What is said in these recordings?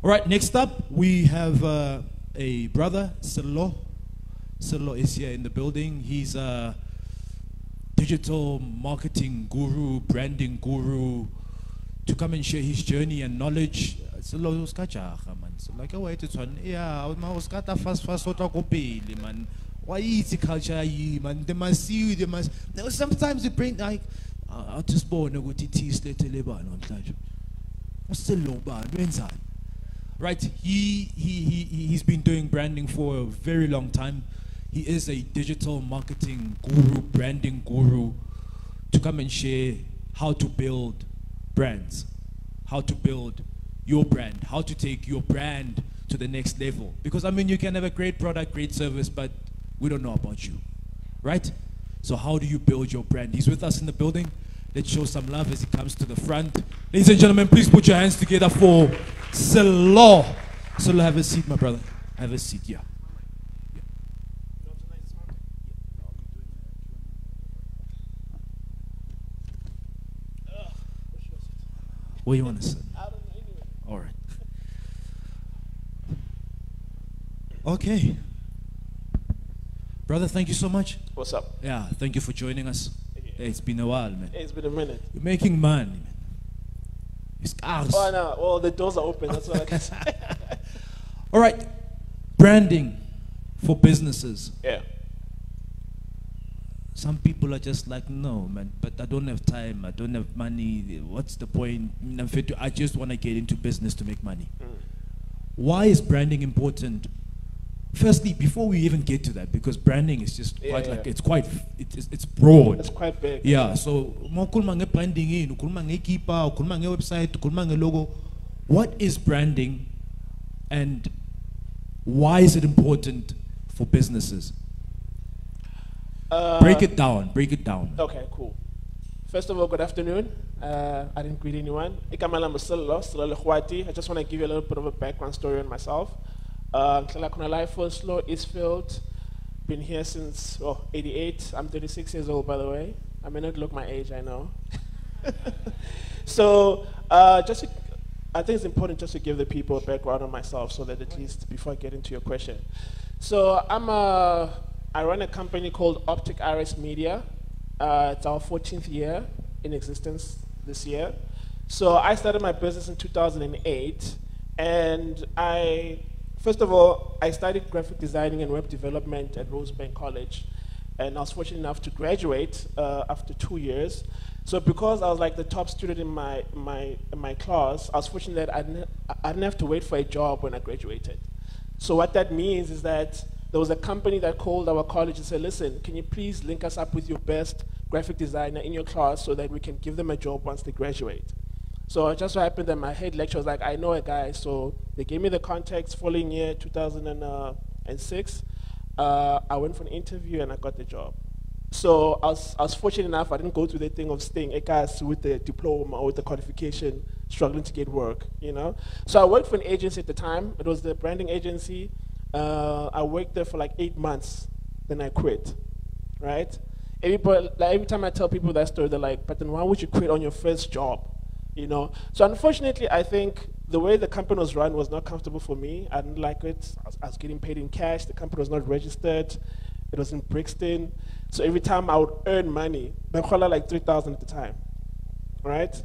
All right, next up, we have a brother, Sello. Sello is here in the building. He's a digital marketing guru, branding guru, to come and share his journey and knowledge. Sello uskajaga man. So like a way to turn, yeah, ma uskata fast ota kopeli man. Why is the culture man? They must see you, they must. Sometimes they bring like, I'll just born a good tea state Lebanon. Sello ba, right? He's been doing branding for a very long time. He is a digital marketing guru, branding guru, to come and share how to build brands, how to build your brand, how to take your brand to the next level. Because I mean, you can have a great product, great service, but we don't know about you, right? So how do you build your brand? He's with us in the building. Let's show some love as he comes to the front. Ladies and gentlemen, please put your hands together for Sello. Sello, have a seat, my brother. Have a seat, yeah. Where you want to sit? All right. Okay. Brother, thank you so much. What's up? Yeah, thank you for joining us. Hey, it's been a while, man. Hey, it's been a minute. You're making money, man. It's ours. Oh, no. Well, the doors are open. That's what I can say. All right. Branding for businesses. Yeah. Some people are just like, no, man, but I don't have time. I don't have money. What's the point? I just want to get into business to make money. Why is branding important? Firstly, before we even get to that, because branding is just quite like, it's broad. It's quite big. Yeah, so branding, website, logo. What is branding and why is it important for businesses? Break it down, break it down. Okay, cool. First of all, good afternoon. I didn't greet anyone. Sello Legwati. I just want to give you a little bit of a background story on myself. Vosloorus Eastfield. Been here since 88. I'm 36 years old, by the way. I may not look my age, I know. So, I think it's important just to give the people a background on myself, so that at least before I get into your question. So I run a company called Optic Iris Media. It's our 14th year in existence this year. So I started my business in 2008, and first of all, I studied graphic designing and web development at Rosebank College, and I was fortunate enough to graduate after 2 years. So because I was like the top student in my class, I was fortunate that I didn't have to wait for a job when I graduated. So what that means is that there was a company that called our college and said, listen, can you please link us up with your best graphic designer in your class so that we can give them a job once they graduate? So it just so happened that my head lecturer was like, I know a guy. So they gave me the contacts. Following year, 2006, I went for an interview and I got the job. So I was fortunate enough, I didn't go through the thing of staying a class with the diploma or with the qualification, struggling to get work, you know? So I worked for an agency at the time. It was the branding agency. I worked there for like 8 months, then I quit, right? Every time I tell people that story, they're like, but then why would you quit on your first job, you know? So unfortunately, I think the way the company was run was not comfortable for me. I didn't like it. I was getting paid in cash. The company was not registered. It was in Brixton. So every time I would earn money, like 3,000 at the time, right?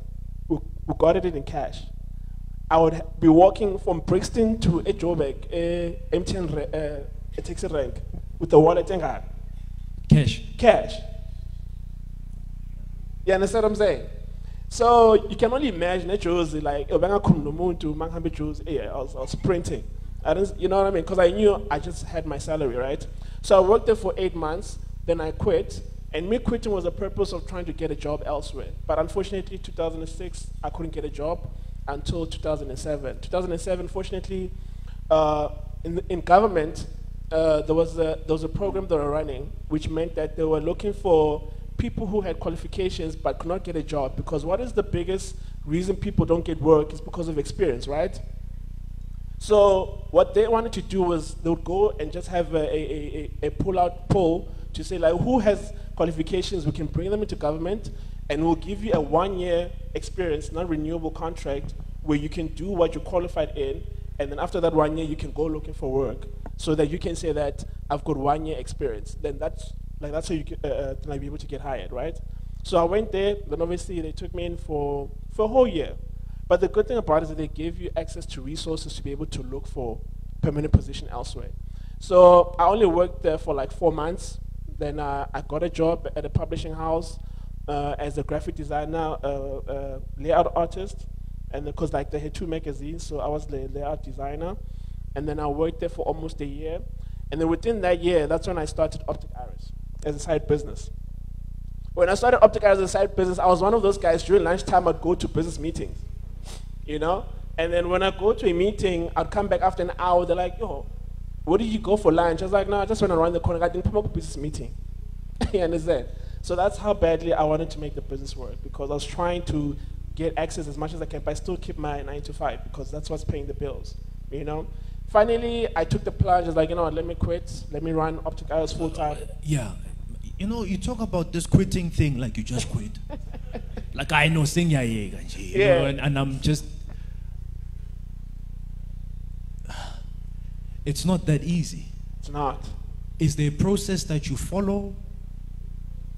We got it in cash. I would be walking from Brixton to Joburg, MTN taxi rank, with the wallet in hand. Cash. You understand what I'm saying? So you can only imagine that Josie, like, I was sprinting. You know what I mean? Because I knew I just had my salary, right? So I worked there for 8 months, then I quit. And me quitting was the purpose of trying to get a job elsewhere. But unfortunately, 2006, I couldn't get a job until 2007. 2007, fortunately, in government, there was a program they were running, which meant that they were looking for people who had qualifications but could not get a job. Because what is the biggest reason people don't get work is because of experience, right? So what they wanted to do was they would go and just have a pull-out poll to say, like, who has qualifications, we can bring them into government, and we'll give you a 1-year experience, non-renewable contract, where you can do what you're qualified in, And then after that 1 year, you can go looking for work so that you can say that I've got 1 year experience. Then that's how you can like be able to get hired, right? So I went there, then obviously they took me in for a whole year. But the good thing about it is that they gave you access to resources to be able to look for permanent position elsewhere. So I only worked there for like 4 months. Then I got a job at a publishing house as a graphic designer, layout artist. And because like they had 2 magazines, so I was the layout designer. And then I worked there for almost a year. And then within that year, that's when I started Optic Iris as a side business. When I started Optic Iris as a side business, I was one of those guys during lunchtime I'd go to business meetings, you know? And then when I go to a meeting, I'd come back after an hour, they're like, yo, where did you go for lunch? I was like, no, I just went around the corner, I didn't come up with a business meeting. You understand? So that's how badly I wanted to make the business work, because I was trying to get access as much as I can, but I still keep my 9 to 5, because that's what's paying the bills, you know? Finally, I took the plunge. I was like, you know what, let me quit. Let me run Optic Iris full time. Yeah. You know, you talk about this quitting thing like you just quit. Like I know sing ya you know, and I'm just, it's not that easy. It's not. Is there a process that you follow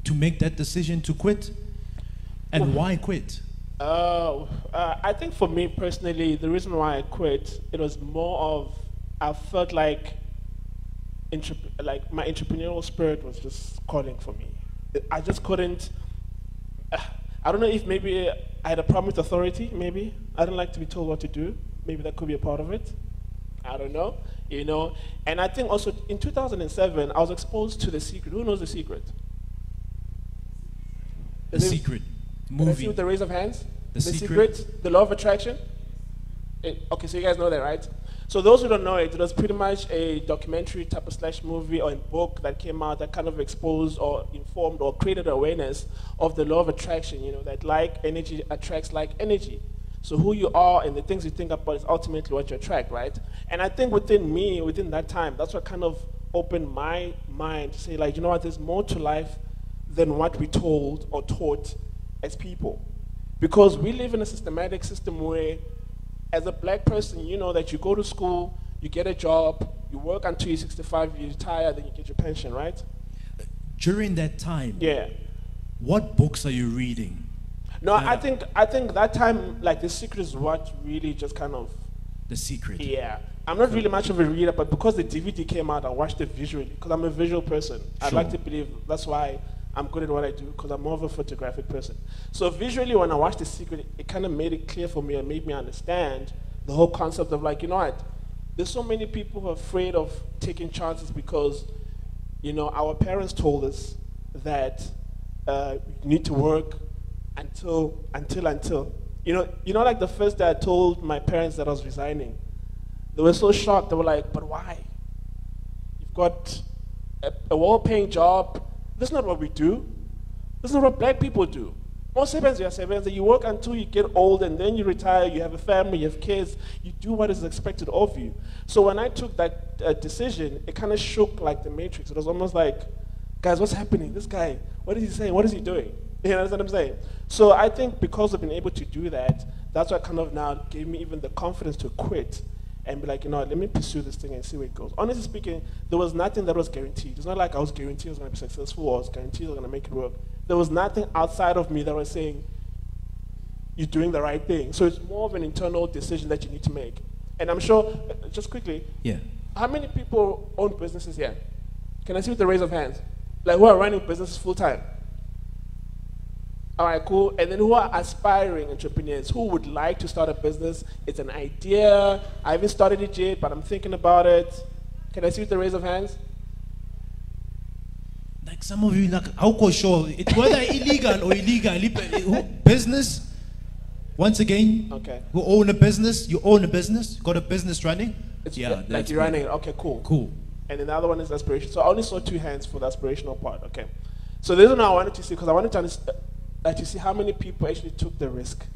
to make that decision to quit? And why quit? I think for me personally, the reason why I quit, it was more of, I felt like my entrepreneurial spirit was just calling for me. I just couldn't, I don't know if maybe I had a problem with authority, maybe. I don't like to be told what to do. Maybe that could be a part of it. I don't know, you know. And I think also in 2007, I was exposed to The Secret. Who knows The Secret? The Secret movie. Can I see with the raise of hands? The Secret? The Law of Attraction? Okay, so you guys know that, right? So those who don't know it, it was pretty much a documentary type of slash movie or a book that came out that kind of exposed or informed or created awareness of the law of attraction, you know, that like energy attracts like energy. So who you are and the things you think about is ultimately what you attract, right? And I think within me, within that time, that's what kind of opened my mind to say, like, you know what, there's more to life than what we told or taught as people. Because we live in a systematic system where, as a black person, you know that you go to school, you get a job, you work until you're 65, you retire, then you get your pension, right? During that time, yeah. What books are you reading? No, I think that time, like, The Secret is what really just kind of... The Secret? Yeah. I'm not really much of a reader, but because the DVD came out, I watched it visually, because I'm a visual person. I'd like to believe that's why I'm good at what I do, because I'm more of a photographic person. So visually, when I watched The Secret, it kind of made it clear for me and made me understand the whole concept of, like, you know what, there's so many people who are afraid of taking chances because, you know, our parents told us that you need to work until. You know, like the first day I told my parents that I was resigning, they were so shocked. They were like, but why? You've got a well-paying job. That's not what we do. That's not what black people do. Most Sebens, you are Sebens, you work until you get old and then you retire, you have a family, you have kids, you do what is expected of you. So when I took that decision, it kind of shook like the Matrix. It was almost like, guys, what's happening? This guy, what is he saying? What is he doing? You understand what I'm saying? So I think because of being able to do that, that's what kind of now gave me even the confidence to quit and be like, you know, let me pursue this thing and see where it goes. Honestly speaking, there was nothing that was guaranteed. It's not like I was guaranteed I was going to be successful or I was guaranteed I was going to make it work. There was nothing outside of me that was saying, you're doing the right thing. So it's more of an internal decision that you need to make. And I'm sure, just quickly, how many people own businesses here? Can I see with the raise of hands? Like, who are running businesses full time? All right, cool. And then who are aspiring entrepreneurs? Who would like to start a business? It's an idea. I haven't started it yet, but I'm thinking about it. Can I see with the raise of hands? Like some of you, like, how sure it's whether illegal or illegal business. Once again, okay. Who own a business? You own a business. Got a business running. It's like you're running. Okay, cool. Cool. And then the other one is aspiration. So I only saw 2 hands for the aspirational part. Okay. So this is what I wanted to see, because I wanted to understand. Like, to see how many people actually took the risk,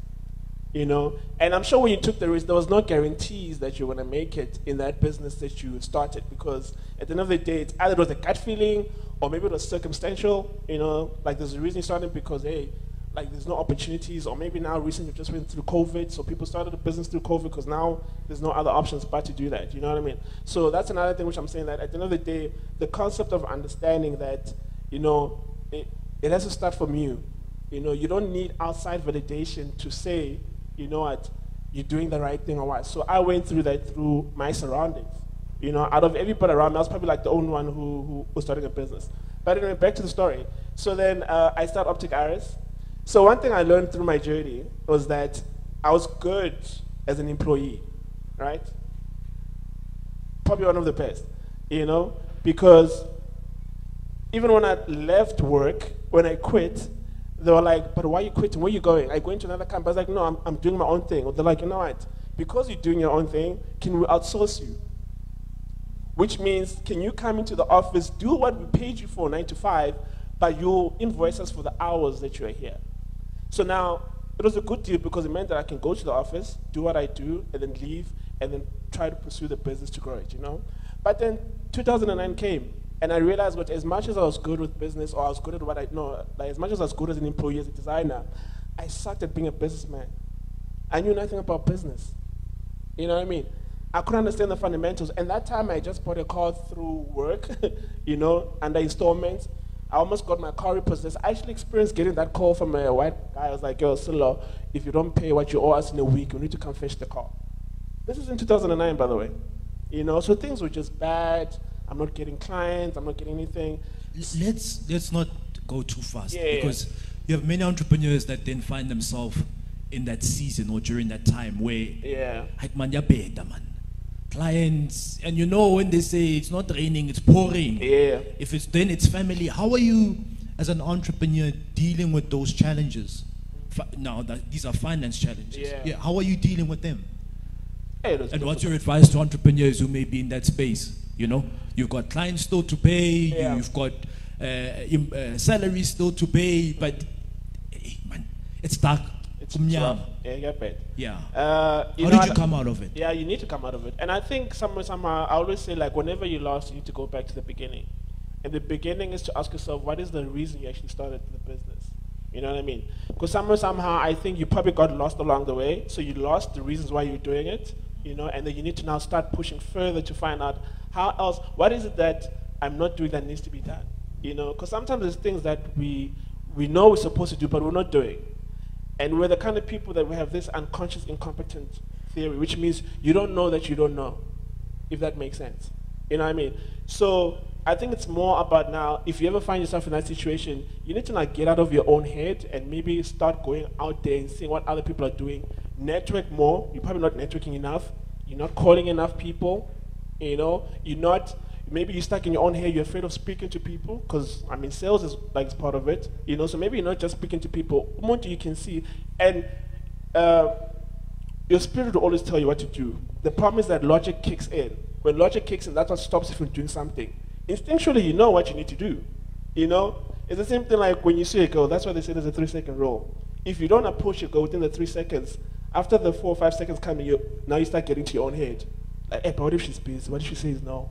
you know? And I'm sure when you took the risk, there was no guarantees that you're going to make it in that business that you started, because at the end of the day, it's either it was a gut feeling or maybe it was circumstantial, you know? Like, there's a reason you started because, hey, like there's no opportunities, or maybe now recently just went through COVID, so people started a business through COVID because now there's no other options but to do that, you know what I mean? So that's another thing which I'm saying, that at the end of the day, the concept of understanding that, you know, it has to start from you. You know, you don't need outside validation to say, you know what, you're doing the right thing or what. So I went through that through my surroundings. You know, out of everybody around me, I was probably like the only one who was starting a business. But anyway, back to the story. So then I started Optic Iris. So one thing I learned through my journey was that I was good as an employee, right? Probably one of the best, you know, because even when I left work, when I quit, they were like, but why are you quitting? Where are you going? I go into another company. I was like, no, I'm doing my own thing. They're like, you know what? Because you're doing your own thing, can we outsource you? Which means, can you come into the office, do what we paid you for 9 to 5, but you'll invoice us for the hours that you are here. So now, it was a good deal because it meant that I can go to the office, do what I do, and then leave, and then try to pursue the business to grow it, you know? But then 2009 came, and I realized that as much as I was good with business, or I was good at what I know, like as much as I was good as an employee, as a designer, I sucked at being a businessman. I knew nothing about business. You know what I mean? I couldn't understand the fundamentals. And that time I just bought a car through work, you know, under installments. I almost got my car repossessed. I actually experienced getting that call from a white guy. I was like, yo, Sello, if you don't pay what you owe us in a week, you need to come fetch the car. This is in 2009, by the way. You know, so things were just bad. I'm not getting clients. I'm not getting anything. Let's not go too fast, Yeah, because you have many entrepreneurs that then find themselves in that season or during that time where, Yeah. man, you're better, man. Clients, and you know when they say it's not raining, it's pouring. Yeah. If it's then it's family. How are you as an entrepreneur dealing with those challenges? Now that these are finance challenges. Yeah. How are you dealing with them? Hey, it was And what's difficult. your advice to entrepreneurs who may be in that space? You know, you've got clients still to pay, Yeah. you've got salaries still to pay, but hey, man, it's dark. It's rough. Yeah, you get paid. Yeah. How How did you come out of it? Yeah, you need to come out of it. And I think somehow, I always say, like, whenever you lost, you need to go back to the beginning. And the beginning is to ask yourself, what is the reason you actually started the business? You know what I mean? Because somehow, I think you probably got lost along the way. So you lost the reasons why you're doing it, you know, and then you need to now start pushing further to find out how else, what is it that I'm not doing that needs to be done? You know, because sometimes there's things that we know we're supposed to do, but we're not doing. And we're the kind of people that we have this unconscious incompetent theory, which means you don't know that you don't know, if that makes sense. You know what I mean? So I think it's more about now, if you ever find yourself in that situation, you need to now get out of your own head and maybe start going out there and seeing what other people are doing. Network more. You're probably not networking enough. You're not calling enough people. You know, you're not, maybe you're stuck in your own head, you're afraid of speaking to people, because, I mean, sales is like part of it, you know, so maybe you're not just speaking to people, more you can see, and your spirit will always tell you what to do. The problem is that logic kicks in. When logic kicks in, that's what stops you from doing something. Instinctually, you know what you need to do, you know? It's the same thing like when you see a girl, that's why they say there's a 3-second rule. If you don't approach a girl within the 3 seconds, after the 4 or 5 seconds coming, now you start getting to your own head. Like, hey, but what if she's busy? What if she says no?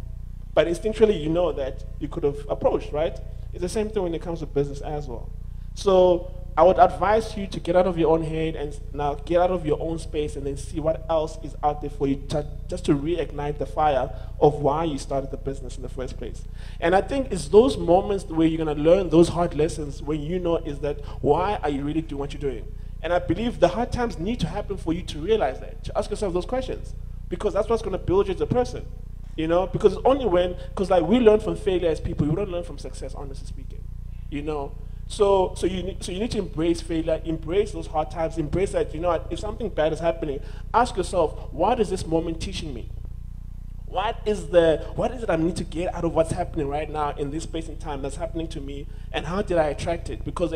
But instinctually, you know that you could have approached, right? It's the same thing when it comes to business as well. So I would advise you to get out of your own head and now get out of your own space and then see what else is out there for you just to reignite the fire of why you started the business in the first place. And I think it's those moments where you're going to learn those hard lessons when you know is that why are you really doing what you're doing? And I believe the hard times need to happen for you to realize that, to ask yourself those questions, because that's what's going to build you as a person. You know, because it's only when, because like we learn from failure as people, we don't learn from success, honestly speaking. You know, so you need to embrace failure, embrace those hard times, embrace that. You know, if something bad is happening, ask yourself, what is this moment teaching me? What is it I need to get out of what's happening right now in this space and time that's happening to me, and how did I attract it? Because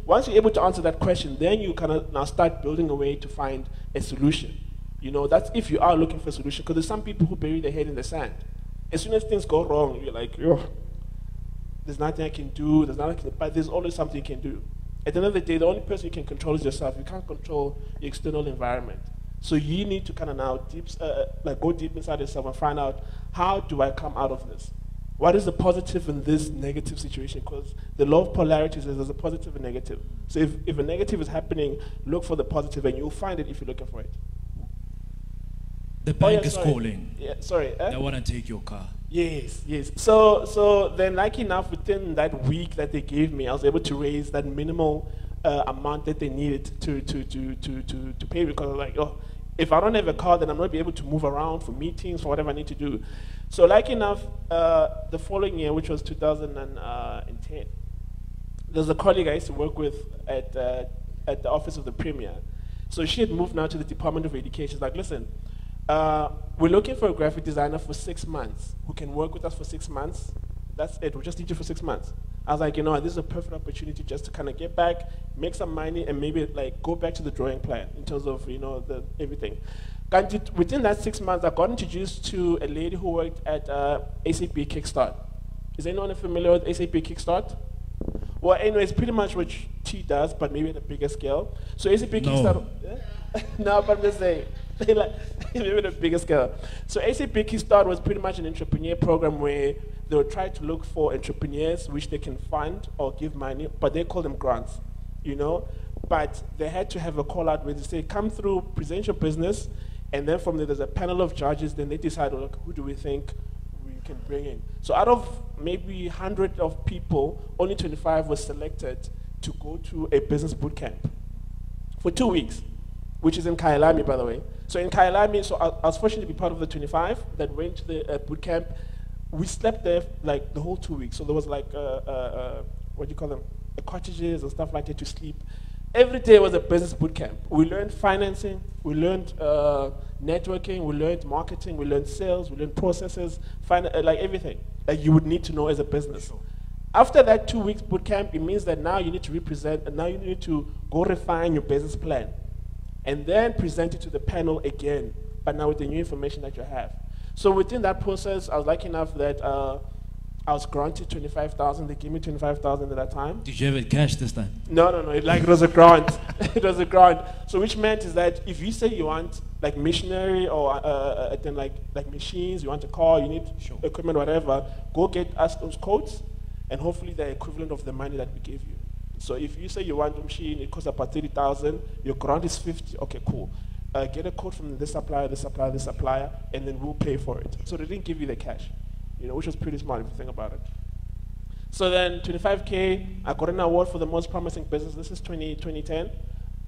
once you're able to answer that question, then you kind of now start building a way to find a solution. You know, that's if you are looking for a solution, because there's some people who bury their head in the sand. As soon as things go wrong, you're like, yo, there's nothing I can do, but there's always something you can do. At the end of the day, the only person you can control is yourself. You can't control the external environment. So you need to kind of now go deep inside yourself and find out, how do I come out of this? What is the positive in this negative situation? Because the law of polarities is there's a positive and negative. So if a negative is happening, look for the positive and you'll find it if you're looking for it. The bank is calling. Yeah, sorry. They want to take your car. Yes, yes. So then, lucky enough, within that week that they gave me, I was able to raise that minimal amount that they needed to pay, because I was like, oh, if I don't have a car, then I'm not be able to move around for meetings, for whatever I need to do. So lucky enough, the following year, which was 2010, there's a colleague I used to work with at the office of the Premier. So she had moved now to the Department of Education. She's like, listen, we're looking for a graphic designer for 6 months who can work with us for 6 months. That's it. We just need you for 6 months. I was like, you know, this is a perfect opportunity just to kind of get back, make some money, and maybe like go back to the drawing plan in terms of, you know, everything. Within that 6 months, I got introduced to a lady who worked at SAP Kickstart. Is anyone familiar with SAP Kickstart? Well, anyway, it's pretty much what she does, but maybe at a bigger scale. So SAP Kickstart. No, but I'm just saying. Like, maybe at a bigger scale. So SAP Kickstart was pretty much an entrepreneur program where they would try to look for entrepreneurs which they can fund or give money, but they call them grants, you know. But they had to have a call out where they say, come through, present your business, and then from there there's a panel of judges, then they decide, well, who do we think we can bring in. So out of maybe 100 of people, only 25 were selected to go to a business boot camp for 2 weeks, which is in Kailami, by the way. So in Kailami, so I was fortunate to be part of the 25 that went to the boot camp. We slept there like the whole 2 weeks. So there was like, what do you call them, cottages and stuff like that to sleep. Every day was a business boot camp. We learned financing, we learned networking, we learned marketing, we learned sales, we learned processes, like everything that you would need to know as a business. Sure. After that 2 weeks boot camp, it means that now you need to represent, and now you need to go refine your business plan and then present it to the panel again, but now with the new information that you have. So within that process, I was lucky enough that I was granted 25,000. They gave me 25,000 at that time. Did you have it cash this time? No. It was a grant. It was a grant. So which meant is that if you say you want like machinery or then like machines, you want a car, you need equipment, whatever, go get us those quotes, and hopefully they're equivalent of the money that we gave you. So if you say you want a machine, it costs about 30,000. Your grant is 50. Okay, cool. Get a quote from this supplier, this supplier, this supplier, and then we'll pay for it. So they didn't give you the cash, you know, which was pretty smart if you think about it. So then 25K, I got an award for the most promising business. This is 2010.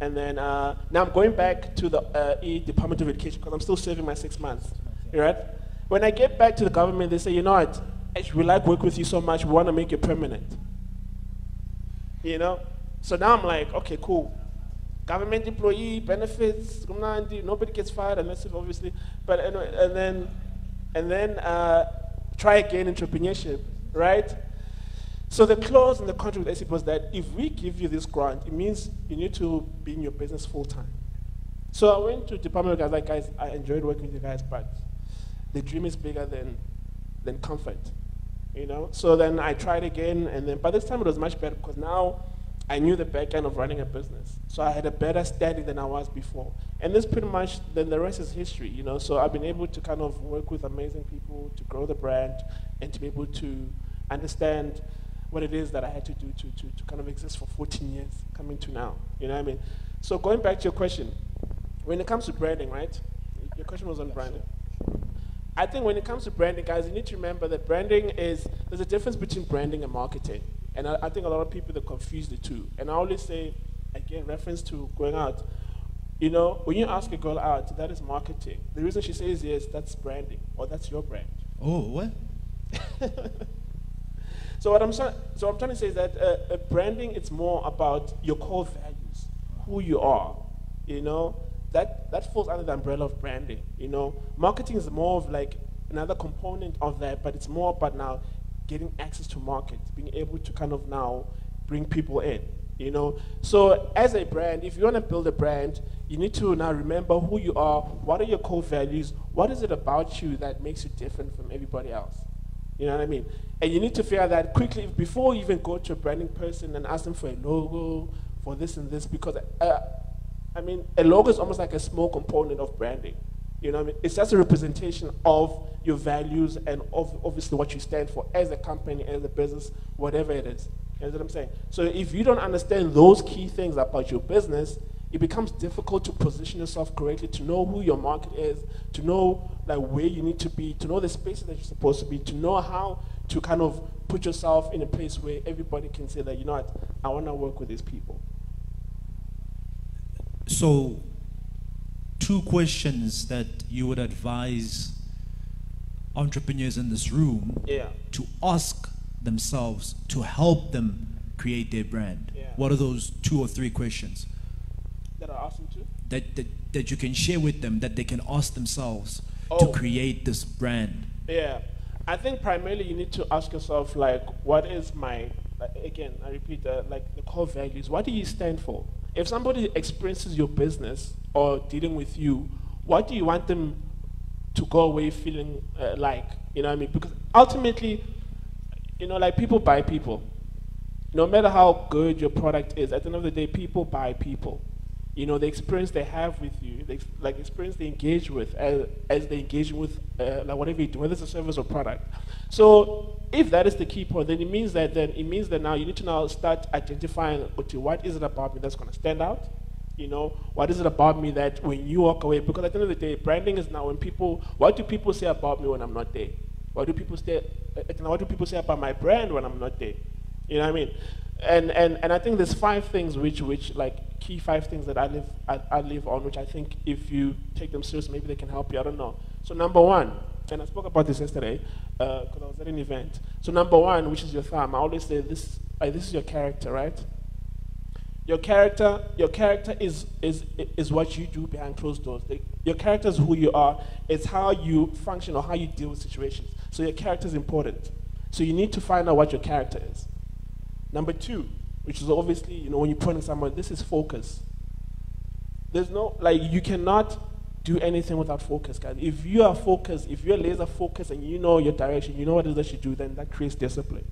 And then now I'm going back to the Department of Education because I'm still serving my 6 months, right? When I get back to the government, they say, you know what, we like work with you so much, we want to make you permanent. You know? So now I'm like, okay, cool. Government employee, benefits, nobody gets fired unless it's obviously, but anyway, and then try again entrepreneurship, right? So the clause in the contract with SAP was that if we give you this grant, it means you need to be in your business full time. So I went to the department of guys, like, guys, I enjoyed working with you guys, but the dream is bigger than comfort, you know? So then I tried again, and then by this time it was much better because now I knew the back end of running a business. So I had a better standing than I was before. And this pretty much, then the rest is history, you know? So I've been able to kind of work with amazing people to grow the brand and to be able to understand what it is that I had to do to kind of exist for 14 years coming to now, you know what I mean? So going back to your question, when it comes to branding, right? Your question was on branding. I think when it comes to branding, guys, you need to remember that branding is, there's a difference between branding and marketing. And I think a lot of people, they confuse the two. And I always say, again, reference to going out, you know, when you ask a girl out, that is marketing. The reason she says yes, that's branding, or that's your brand. Oh, what? So what I'm trying to say is that branding, it's more about your core values, who you are, you know. That falls under the umbrella of branding, you know. Marketing is more of like another component of that, but it's more about now getting access to markets, being able to kind of now bring people in, you know. So as a brand, if you want to build a brand, you need to now remember who you are, what are your core values, what is it about you that makes you different from everybody else, you know what I mean? And you need to figure that quickly before you even go to a branding person and ask them for a logo, for this and this, because I mean, a logo is almost like a small component of branding, You know what I mean? It's just a representation of your values and of obviously what you stand for as a company, as a business, whatever it is. You know what I'm saying? So if you don't understand those key things about your business, it becomes difficult to position yourself correctly, to know who your market is, to know like where you need to be, to know the spaces that you're supposed to be, to know how to kind of put yourself in a place where everybody can say that, you know what, I want to work with these people. So, 2 questions that you would advise entrepreneurs in this room to ask themselves to help them create their brand. What are those 2 or 3 questions that are awesome too? That you can share with them, that they can ask themselves to create this brand? Yeah, I think primarily you need to ask yourself, like, what is my, again, I repeat, like the core values. What do you stand for? If somebody experiences your business or dealing with you, what do you want them to go away feeling like? You know what I mean? Because ultimately, you know, like, people buy people. No matter how good your product is, at the end of the day, people buy people. You know, the experience they have with you, the experience they engage with as they engage with like whatever you do, whether it's a service or product. So if that is the key point, then it means that now you need to now start identifying, okay, what is it about me that's going to stand out? You know, what is it about me that when you walk away? Because at the end of the day, branding is now when people, what do people say about me when I'm not there? What do people say about my brand when I'm not there? You know what I mean? And I think there's 5 things which like key 5 things that I live on, which I think if you take them serious, maybe they can help you. I don't know. So number 1, and I spoke about this yesterday because I was at an event. So number 1, which is your thumb. I always say this is your character, right? Your character is what you do behind closed doors. Your character is who you are. It's how you function or how you deal with situations. So your character is important. So you need to find out what your character is. Number 2, which is obviously, you know, when you're pointing someone, this is focus. There's no, like, you cannot do anything without focus, guys. If you are focused, if you're laser focused and you know your direction, you know what it is that you do, then that creates discipline.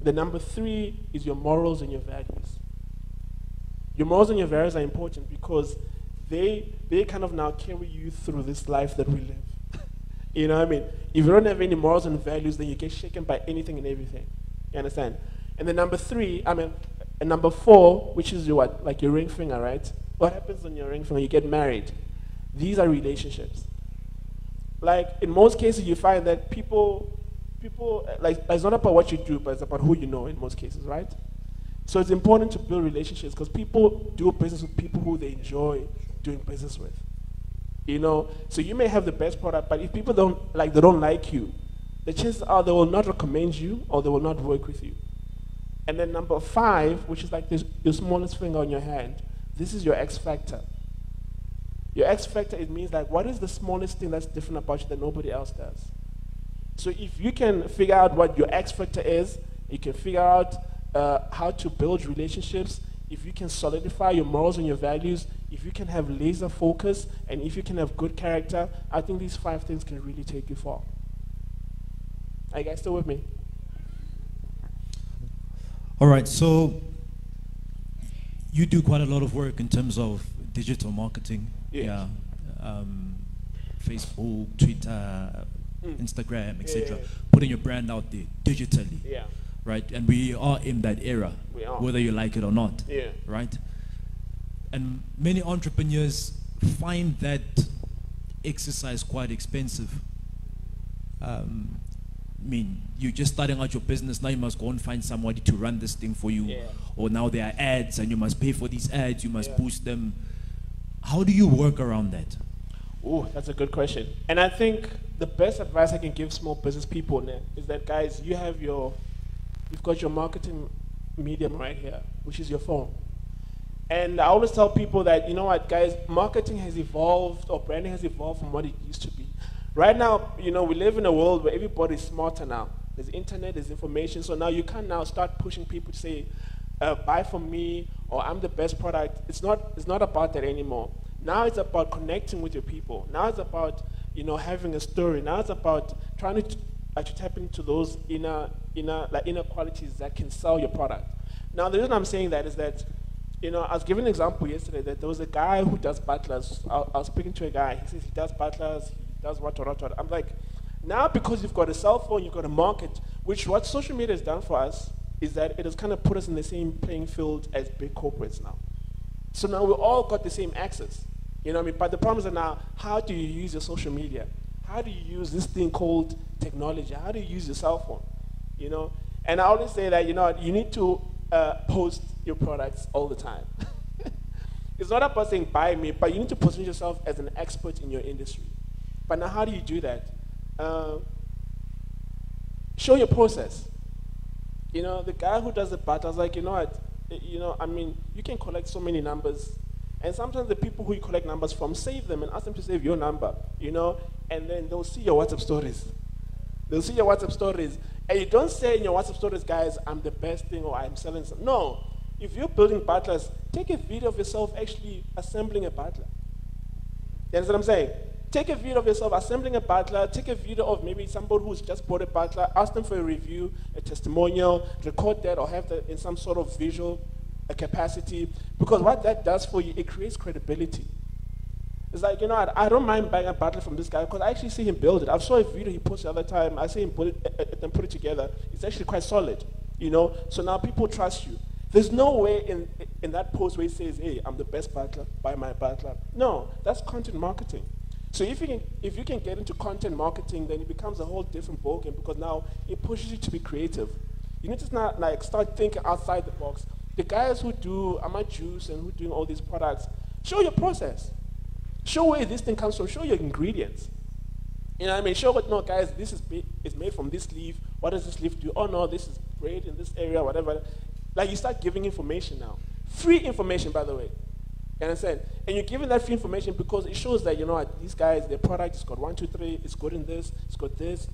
The number 3 is your morals and your values. Your morals and your values are important because they kind of now carry you through this life that we live. You know what I mean? If you don't have any morals and values, then you get shaken by anything and everything. You understand? And then number 4, which is your what? Like your ring finger, right? What happens on your ring finger? You get married. These are relationships. Like, in most cases, you find that people, like, it's not about what you do, but it's about who you know in most cases, right? So it's important to build relationships because people do business with people who they enjoy doing business with. You know? So you may have the best product, but if people don't like you, the chances are they will not recommend you or they will not work with you. And then number 5, which is like your smallest finger on your hand, this is your X factor. Your X factor, it means like, what is the smallest thing that's different about you that nobody else does? So if you can figure out what your X factor is, you can figure out how to build relationships, if you can solidify your morals and your values, if you can have laser focus, and if you can have good character, I think these 5 things can really take you far. Are you guys still with me? All right, so you do quite a lot of work in terms of digital marketing. Yes. Yeah. Facebook, Twitter, Instagram, etc. Yeah. Putting your brand out there digitally. Yeah. Right? And we are in that era, We are. whether you like it or not. Yeah. Right? And many entrepreneurs find that exercise quite expensive. I mean, you're just starting out your business, now you must go and find somebody to run this thing for you. Yeah. Or now there are ads and you must pay for these ads, you must Yeah. boost them. How do you work around that? Oh, that's a good question. And I think the best advice I can give small business people now is that, guys, you've got your marketing medium right here, which is your phone. And I always tell people that, you know what, guys, marketing has evolved, or branding has evolved from what it used to be. Right now, you know, we live in a world where everybody's smarter now. There's internet, there's information, so now you can now start pushing people to say, buy from me, or I'm the best product. It's not about that anymore. Now it's about connecting with your people. Now it's about, you know, having a story. Now it's about trying to tap into those inner qualities that can sell your product. Now the reason I'm saying that is that You know, I was giving an example yesterday that there was a guy who does butlers. I was speaking to a guy. He says he does butlers, he does what. I'm like, now because you've got a cell phone, you've got a market, which what social media has done for us is that it has kind of put us in the same playing field as big corporates now. So now we all got the same access. You know what I mean? But the problem is that now, how do you use your social media? How do you use this thing called technology? How do you use your cell phone? You know? And I always say that, you know, you need to post your products all the time. It's not about saying buy me, but you need to position yourself as an expert in your industry. But now how do you do that? Show your process. You know, the guy who does the battle, I was like, you know what, I mean, you can collect so many numbers, and sometimes the people who you collect numbers from, save them and ask them to save your number, you know, and then they'll see your WhatsApp stories. They'll see your WhatsApp stories, and you don't say in your WhatsApp stories, guys, I'm the best thing or I'm selling something. No, if you're building butlers, take a video of yourself actually assembling a butler. You understand what I'm saying? Take a video of yourself assembling a butler, take a video of maybe somebody who's just bought a butler, ask them for a review, a testimonial, record that or have that in some sort of visual capacity, because what that does for you, it creates credibility. It's like, you know, I don't mind buying a butler from this guy because I actually see him build it. I saw a video he posted the other time, I see him put it together. It's actually quite solid, you know, so now people trust you. There's no way in that post where he says, hey, I'm the best butler, buy my butler. No, that's content marketing. So if you can get into content marketing, then it becomes a whole different ballgame because now it pushes you to be creative. You need to not, like, start thinking outside the box. The guys who do Juice and who are doing all these products, show your process. Show where this thing comes from. Show your ingredients. You know what I mean? Show what, no, guys, this is made from this leaf. What does this leaf do? Oh, no, this is great in this area, whatever. Like, you start giving information now. Free information, by the way. You understand? And you're giving that free information because it shows that, you know, these guys, their product has got 1, 2, 3, it's good in this, it's got this,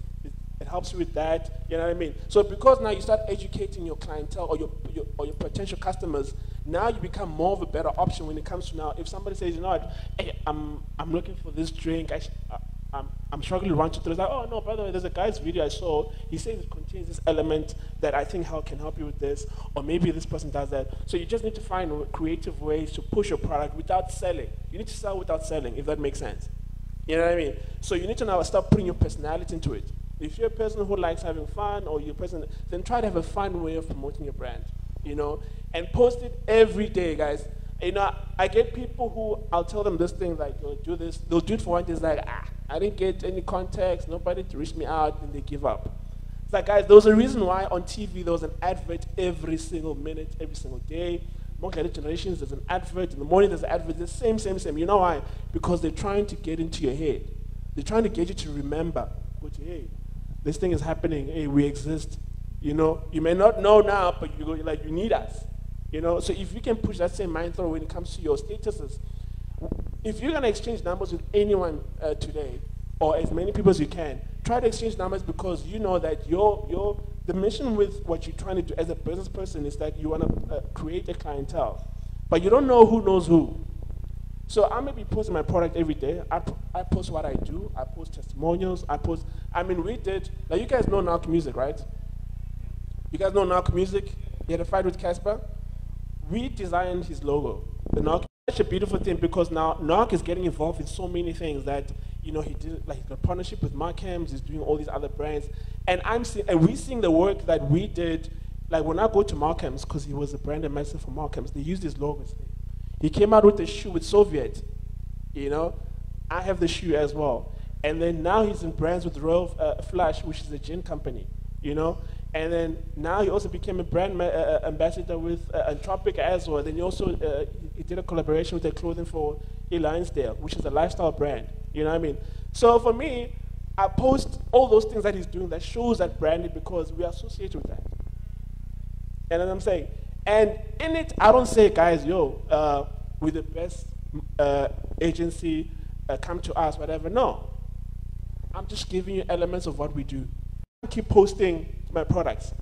it helps you with that, you know what I mean? So because now you start educating your clientele or your potential customers, now you become more of a better option when it comes to now, if somebody says, you know what, hey, I'm looking for this drink, I'm struggling with 1, 2, 3, it's like, oh no, by the way, there's a guy's video I saw, he says it contains this element that I think can help you with this, or maybe this person does that. So you just need to find creative ways to push your product without selling. You need to sell without selling, if that makes sense. You know what I mean? So you need to now start putting your personality into it. If you're a person who likes having fun, or you're a person, then try to have a fun way of promoting your brand, you know, and post it every day, guys. You know, I get people who, I'll tell them this thing, like, do this, they'll do it for one day, it's like, I didn't get any context, nobody to reach me out, and they give up. It's like, guys, there was a reason why on TV there was an advert every single minute, every single day. Among the generations, there's an advert, in the morning there's an advert, the same. You know why? Because they're trying to get into your head. They're trying to get you to remember, go to, hey, this thing is happening, hey, we exist. You know, you may not know now, but you go, like, you need us. You know, so if you can push that same mind through when it comes to your statuses, if you're going to exchange numbers with anyone today, or as many people as you can, try to exchange numbers because you know that the mission with what you're trying to do as a business person is that you want to create a clientele. But you don't know who knows who. So I may be posting my product every day. I post what I do. I post testimonials. We did, like, you guys know Narc Music, right? You guys know Narc Music? You had a fight with Casper? We designed his logo. The Narc is such a beautiful thing because now Narc is getting involved in so many things that, you know, he did, like, the partnership with Markhams, he's doing all these other brands. And we're seeing the work that we did, like, when I go to Markhams, because he was a brand ambassador for Markhams, they used his logos there. He came out with a shoe with Soviet, you know. I have the shoe as well. And then now he's in brands with Royal Flush, which is a gin company, you know. And then now he also became a brand ambassador with Anthropic as well. Then he also he did a collaboration with the clothing for Lionsdale, which is a lifestyle brand. You know what I mean? So for me, I post all those things that he's doing that shows that branding because we are associated with that. And as I'm saying, and in it, I don't say, guys, with the best agency, come to us, whatever. No. I'm just giving you elements of what we do. I keep posting my products.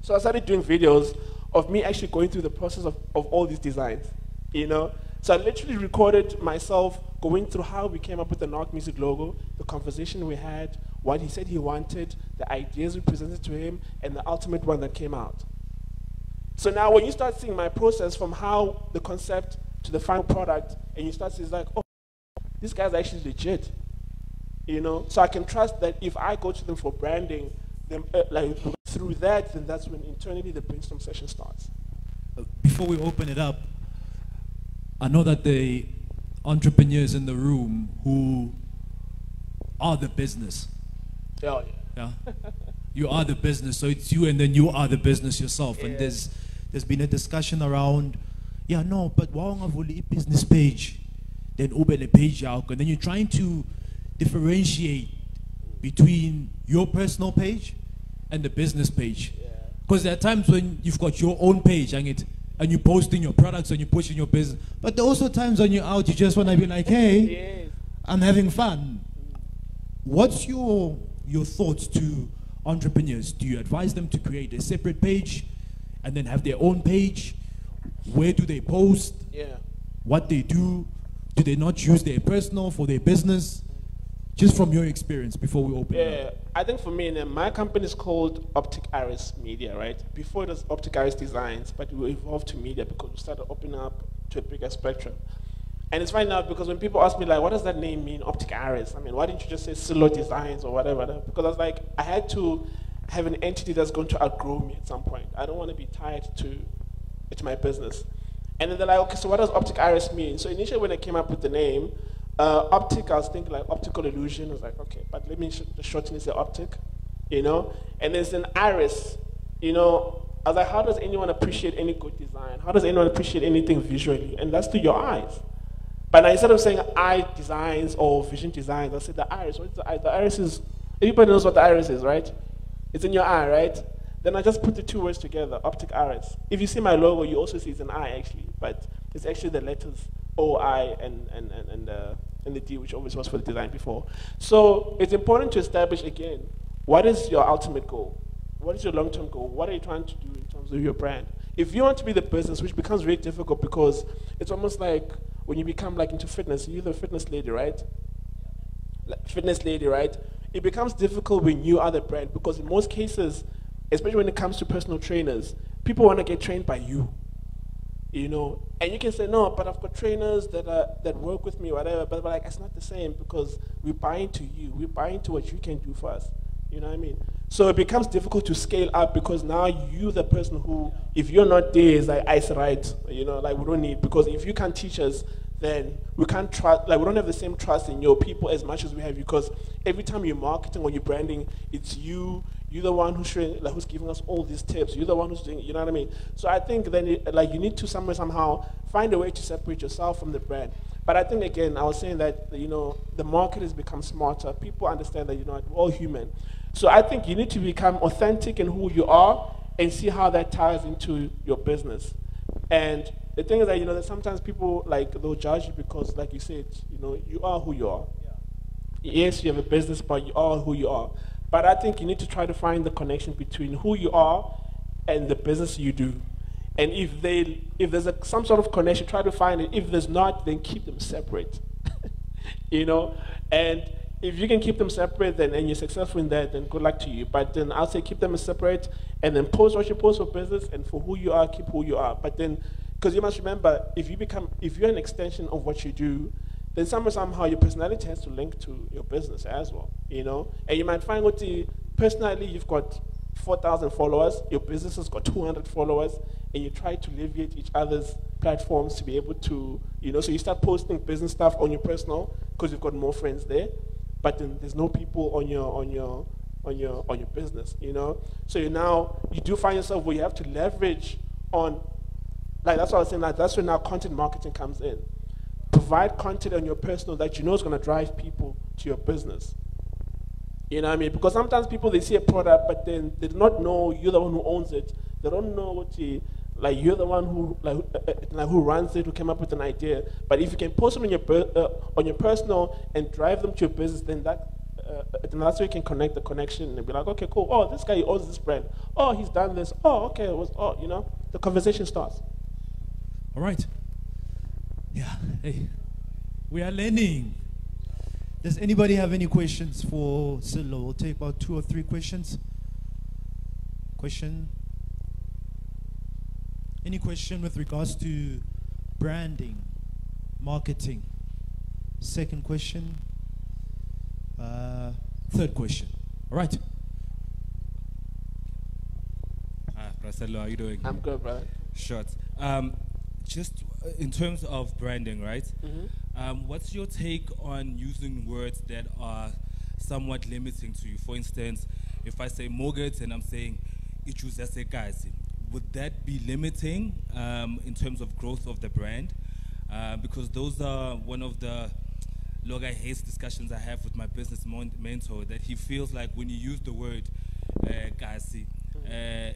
So I started doing videos of me actually going through the process of all these designs, you know. So I literally recorded myself going through how we came up with the Narc Music logo, the conversation we had, what he said he wanted, the ideas we presented to him, and the ultimate one that came out. So now when you start seeing my process from how the concept to the final product, and you start seeing like, oh, this guy's actually legit, you know? So I can trust that if I go to them for branding, then, like through that, then that's when internally the brainstorm session starts. Before we open it up, I know that the entrepreneurs in the room who are the business. Oh, yeah. You are the business, so it's you and then you are the business yourself. Yeah. And there's been a discussion around, yeah, no, but why don't I have a business page? Then open a page out, and then you're trying to differentiate between your personal page and the business page. Because there are times when you've got your own page and you're posting your products and you're pushing your business. But there are also times when you're out, you just want to be like, hey, I'm having fun. What's your thoughts to entrepreneurs? Do you advise them to create a separate page and then have their own page? Where do they post? Yeah. What they do? Do they not use their personal for their business? Just from your experience before we open it up. I think for me, my company is called Optic Iris Media, right? Before it was Optic Iris Designs, but we evolved to media because we started opening up to a bigger spectrum. And it's funny now because when people ask me, like, what does that name mean, Optic Iris? I mean, why didn't you just say Sello Designs or whatever? Because I was like, I had to have an entity that's going to outgrow me at some point. I don't want to be tied to my business. And then they're like, okay, so what does Optic Iris mean? So initially when I came up with the name, optic, I was thinking like optical illusion. I was like, okay, but let me shorten it to optic, you know? And there's an iris, you know? I was like, how does anyone appreciate any good design? How does anyone appreciate anything visually? And that's through your eyes. But now instead of saying eye designs or vision designs, I said the iris. What is the iris? The iris is, everybody knows what the iris is, right? It's in your eye, right? Then I just put the two words together, optic iris. If you see my logo, you also see it's an I actually, but it's actually the letters O-I and the D, which always was for the design before. So it's important to establish again, what is your ultimate goal? What is your long-term goal? What are you trying to do in terms of your brand? If you want to be the business, which becomes very difficult because it's almost like when you become like into fitness, you're the fitness lady, right? Fitness lady, right? It becomes difficult when you are the brand because in most cases, especially when it comes to personal trainers, people want to get trained by you. You know, and you can say, no, but I've got trainers that work with me, whatever, but like, it's not the same because we buy into you. We buy into what you can do for us. You know what I mean? So it becomes difficult to scale up because now you're the person who, if you're not there, is like ice right, you know, like we don't need, because if you can't teach us, then we can't trust, like we don't have the same trust in your people as much as we have you, because every time you're marketing or you're branding, it's you're the one who's showing, like, who's giving us all these tips. You're the one who's doing, you know what I mean? So I think then, like, you need to somehow find a way to separate yourself from the brand. But I think, again, I was saying that, you know, the market has become smarter. People understand that, you know, we're all human. So I think you need to become authentic in who you are and see how that ties into your business. And the thing is that, you know, that sometimes people, like, they'll judge you because, like you said, you know, you are who you are. Yeah. Yes, you have a business, but you are who you are. But I think you need to try to find the connection between who you are and the business you do. And if there's some sort of connection, try to find it. If there's not, then keep them separate. You know? And if you can keep them separate and you're successful in that, then good luck to you. But then I'll say keep them separate and then post what you post for business, and for who you are, keep who you are. But then, because you must remember, if you're an extension of what you do, then somehow your personality has to link to your business as well, you know? And you might find what personally you've got 4,000 followers, your business has got 200 followers, and you try to alleviate each other's platforms to be able to, you know, so you start posting business stuff on your personal because you've got more friends there, but then there's no people on your business, you know? So you do find yourself where you have to leverage on, like that's what I was saying, like that's where now content marketing comes in. Provide content on your personal that you know is going to drive people to your business. You know what I mean? Because sometimes people, they see a product, but then they do not know you're the one who owns it. They don't know what you're the one who who runs it, who came up with an idea. But if you can post them on your personal and drive them to your business, then that's where you can connect the connection and be like, okay, cool. Oh, this guy owns this brand. Oh, he's done this. Oh, okay. You know, the conversation starts. All right. Yeah, hey, we are learning. Does anybody have any questions for Sello? We'll take about 2 or 3 questions. Question? Any question with regards to branding, marketing? Second question. Third question. All right. Sello, how are you doing? I'm good, brother. Short. Just in terms of branding, right? What's your take on using words that are somewhat limiting to you? For instance, if I say mortgage and I'm saying ichuzasekazi, would that be limiting in terms of growth of the brand? Because those are one of the Loga hates discussions I have with my business mentor, that he feels like when you use the word kasi,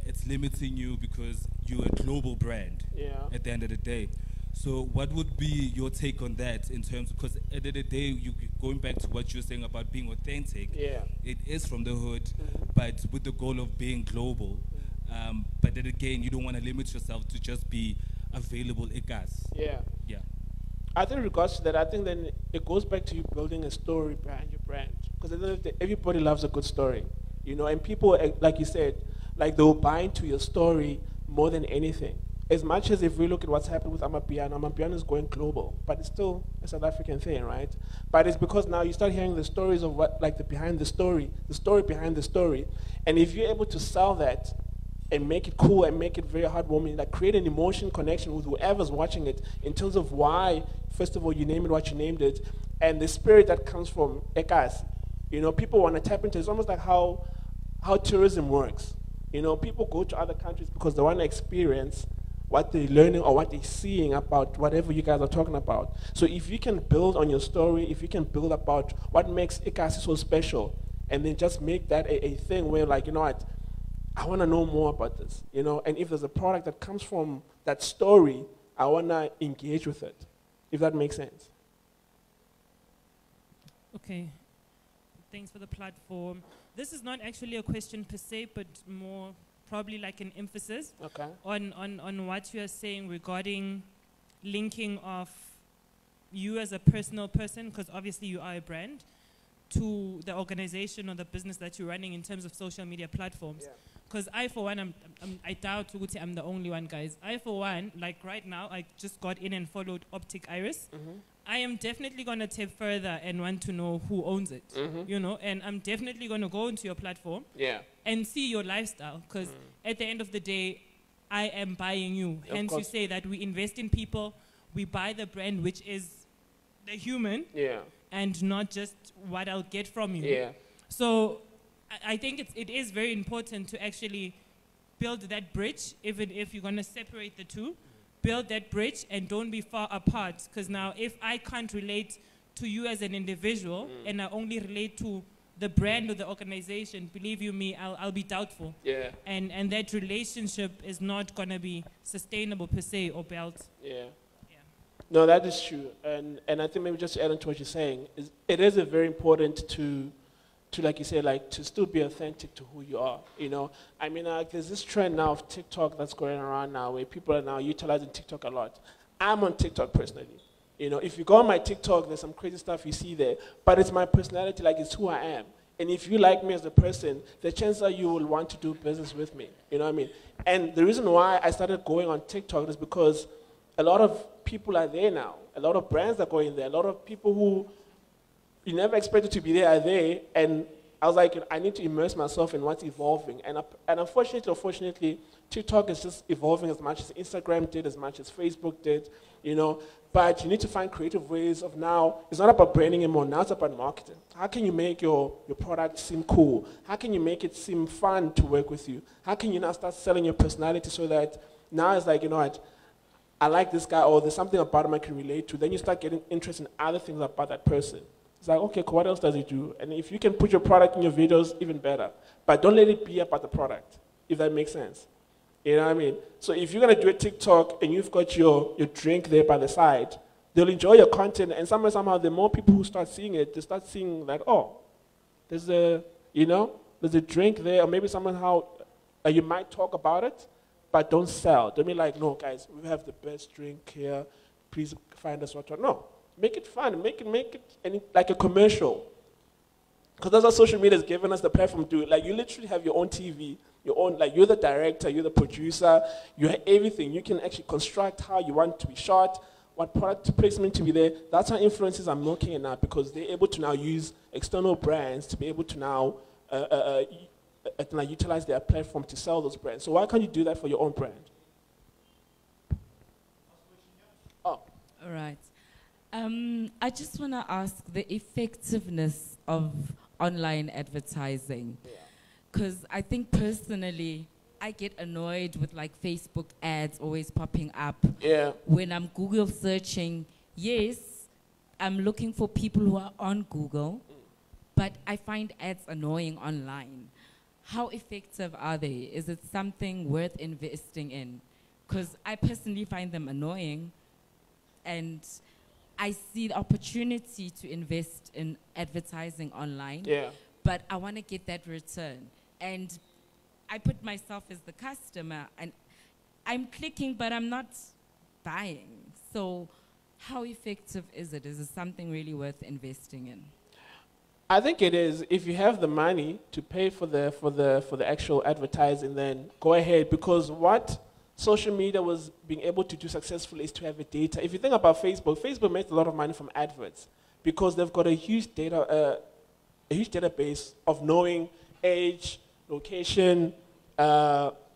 it's limiting you because you're a global brand at the end of the day. So what would be your take on that in terms of, because at the end of the day, going back to what you're saying about being authentic, it is from the hood, but with the goal of being global. But then again, you don't want to limit yourself to just be available egas. Yeah. Yeah. I think in regards to that, I think then it goes back to you building a story behind your brand. Because at the end of the day, everybody loves a good story, you know, and people, like you said, like they'll buy into your story more than anything. As much as if we look at what's happened with Amapiano is going global, but it's still a South African thing, right? But it's because now you start hearing the stories of what, like the behind the story behind the story. And if you're able to sell that and make it cool and make it very heartwarming, like create an emotion connection with whoever's watching it in terms of why, first of all, you name it what you named it, and the spirit that comes from Ekas. You know, people want to tap into it. It's almost like how tourism works. You know, people go to other countries because they want to experience what they're learning or what they're seeing about whatever you guys are talking about. So if you can build on your story, if you can build about what makes Ikasi so special, and then just make that a thing where, like, you know what, I want to know more about this, you know, and if there's a product that comes from that story, I want to engage with it, if that makes sense. Okay, thanks for the platform. This is not actually a question per se, but more probably like an emphasis on what you are saying regarding linking of you as a personal person, because obviously you are a brand, to the organization or the business that you're running in terms of social media platforms. Because I, for one, I doubt I'm the only one, guys. I, for one, like right now, I just got in and followed Optic Iris. I am definitely going to tap further and want to know who owns it, you know, and I'm definitely going to go into your platform and see your lifestyle, because at the end of the day, I am buying you. Hence, you say that we invest in people, we buy the brand, which is the human, and not just what I'll get from you. So I think it is very important to actually build that bridge, even if you're going to separate the two. Build that bridge and don't be far apart. Because now if I can't relate to you as an individual and I only relate to the brand or the organization, believe you me, I'll be doubtful. And that relationship is not going to be sustainable per se or built. No, that is true. And I think maybe just to add on to what you're saying, it is very important to, like you say, like to still be authentic to who you are, you know. I mean, there's this trend now of TikTok that's going around now where people are now utilizing TikTok a lot. I'm on TikTok personally. You know, if you go on my TikTok, there's some crazy stuff you see there, but it's my personality, like it's who I am. And if you like me as a person, the chances are you will want to do business with me, you know what I mean? And the reason why I started going on TikTok is because a lot of people are there now. A lot of brands are going there. A lot of people who you never expected to be there are there, and I was like, I need to immerse myself in what's evolving. And unfortunately or fortunately, TikTok is just evolving as much as Instagram did, as much as Facebook did, you know. But you need to find creative ways of now, it's not about branding anymore, now it's about marketing. How can you make your product seem cool? How can you make it seem fun to work with you? How can you now start selling your personality so that now it's like, you know what, I like this guy, or there's something about him I can relate to. Then you start getting interest in other things about that person. It's like, okay, cool, what else does he do? And if you can put your product in your videos, even better. But don't let it be about the product, if that makes sense. You know what I mean? So if you're going to do a TikTok and you've got your drink there by the side, they'll enjoy your content. And somehow, the more people who start seeing it, they start seeing that, oh, there's a drink there. Or maybe somehow you might talk about it, but don't sell. Don't be like, no, guys, we have the best drink here. Please find us what to. No. Make it fun. Make it like a commercial. Because that's what social media has given us the platform to do. Like, you literally have your own TV, your own, like, you're the director, you're the producer, you have everything. You can actually construct how you want to be shot, what product placement to be there. That's how influencers are milking it now, because they're able to now use external brands to be able to now utilize their platform to sell those brands. So why can't you do that for your own brand? Oh. All right. I just want to ask the effectiveness of online advertising. Because I think personally, I get annoyed with like Facebook ads always popping up. Yeah. When I'm Google searching, yes, I'm looking for people who are on Google, but I find ads annoying online. How effective are they? Is it something worth investing in? Because I personally find them annoying, and I see the opportunity to invest in advertising online, but I want to get that return. And I put myself as the customer, and I'm clicking, but I'm not buying. So how effective is it? Is it something really worth investing in? I think it is. If you have the money to pay for the actual advertising, then go ahead, because what social media was being able to do successfully is to have the data. If you think about Facebook, Facebook makes a lot of money from adverts because they've got a huge database of knowing age, location,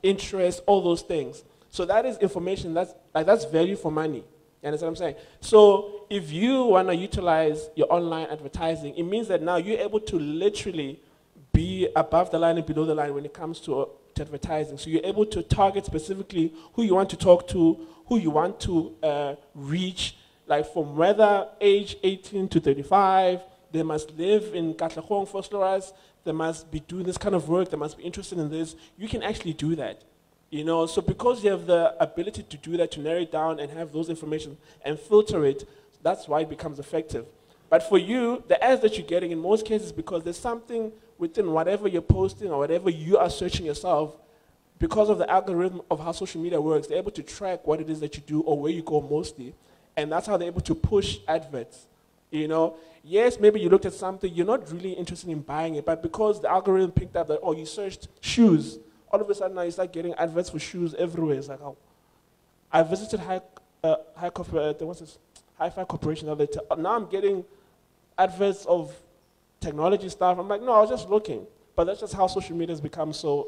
interest, all those things. So that is information that's value for money. You understand what I'm saying? So if you want to utilize your online advertising, it means that now you're able to literally be above the line and below the line when it comes to advertising. So you're able to target specifically who you want to talk to, who you want to reach, like from whether age 18 to 35, they must live in Katlehong, Vosloorus, they must be doing this kind of work, they must be interested in this. You can actually do that. You know, so because you have the ability to do that, to narrow it down and have those information and filter it, that's why it becomes effective. But for you, the ads that you're getting in most cases, because there's something within whatever you're posting or whatever you are searching yourself, because of the algorithm of how social media works, they're able to track what it is that you do or where you go mostly. And that's how they're able to push adverts. You know, yes, maybe you looked at something, you're not really interested in buying it, but because the algorithm picked up that, oh, you searched shoes, all of a sudden now you start getting adverts for shoes everywhere. It's like, oh, I visited Hi-Fi Corporation the other day. Now I'm getting adverts of technology stuff. I'm like, no, I was just looking. But that's just how social media has become so,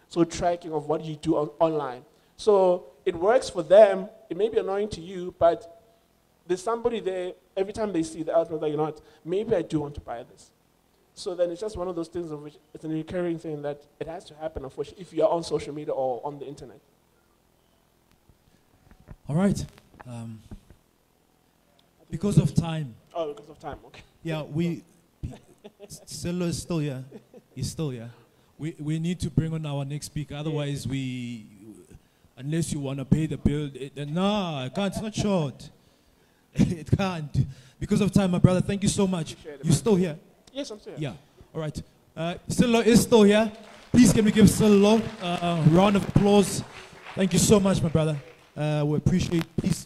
so tracking of what you do online. So it works for them. It may be annoying to you, but there's somebody there, every time they see the output, that, you know what, maybe I do want to buy this. So then it's just one of those things of which it's a recurring thing that it has to happen, unfortunately, if you're on social media or on the internet. All right. Because of time. Oh, because of time, okay. Yeah, Sello is still here. He's still here. We need to bring on our next speaker. Otherwise, unless you want to pay the bill, no, I can't. It's not short. It can't. Because of time, my brother. Thank you so much. You still here? Yes, I'm still here. Yeah. All right. Sello is still here. Please, can we give Sello a round of applause? Thank you so much, my brother. We appreciate. Please.